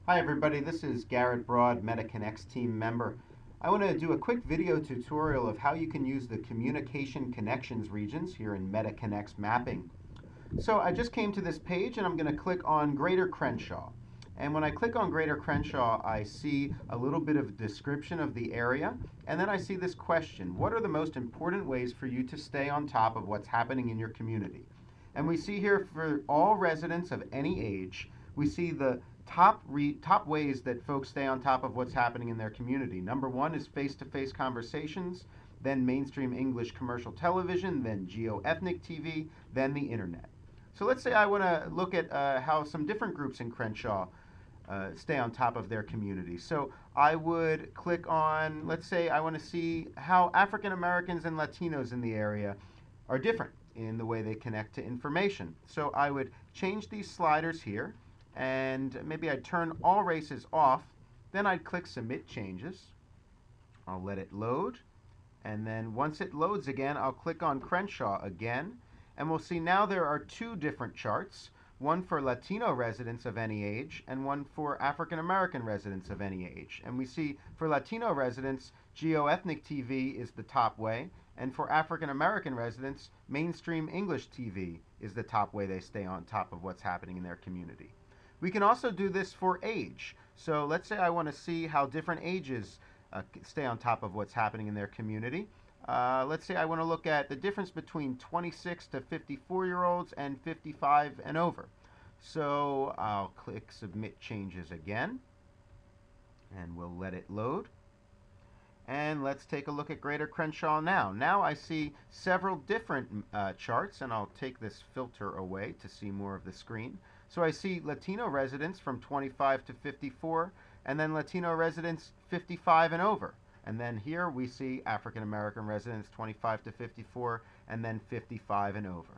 Hi everybody, this is Garrett Broad, MetaConnects team member. I want to do a quick video tutorial of how you can use the communication connections regions here in MetaConnects mapping. So I just came to this page and I'm going to click on Greater Crenshaw. And when I click on Greater Crenshaw, I see a little bit of description of the area, and then I see this question: what are the most important ways for you to stay on top of what's happening in your community? And we see here for all residents of any age, we see the top ways that folks stay on top of what's happening in their community. Number one is face-to-face conversations, then mainstream English commercial television, then geo-ethnic TV, then the internet. So let's say I want to look at how some different groups in Crenshaw stay on top of their community. So I would click on, let's say I want to see how African Americans and Latinos in the area are different in the way they connect to information. So I would change these sliders here, and maybe I'd turn all races off. Then I'd click Submit Changes. I'll let it load. And then once it loads again, I'll click on Crenshaw again. And we'll see now there are two different charts, one for Latino residents of any age and one for African American residents of any age. And we see for Latino residents, geo-ethnic TV is the top way, and for African American residents, mainstream English TV is the top way they stay on top of what's happening in their community. We can also do this for age. So let's say I want to see how different ages stay on top of what's happening in their community. Let's say I want to look at the difference between 26 to 54-year-olds and 55 and over. So I'll click Submit Changes again, and we'll let it load. And let's take a look at Greater Crenshaw now. Now I see several different charts, and I'll take this filter away to see more of the screen. So I see Latino residents from 25 to 54, and then Latino residents 55 and over. And then here we see African American residents 25 to 54, and then 55 and over.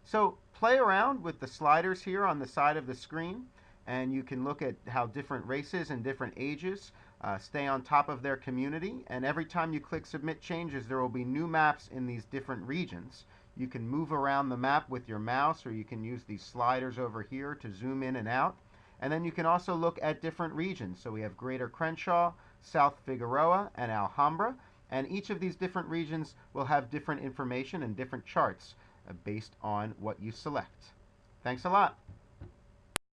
So play around with the sliders here on the side of the screen, and you can look at how different races and different ages stay on top of their community. And every time you click Submit Changes, there will be new maps in these different regions. You can move around the map with your mouse, or you can use these sliders over here to zoom in and out. And then you can also look at different regions. So we have Greater Crenshaw, South Figueroa, and Alhambra. And each of these different regions will have different information and different charts based on what you select. Thanks a lot.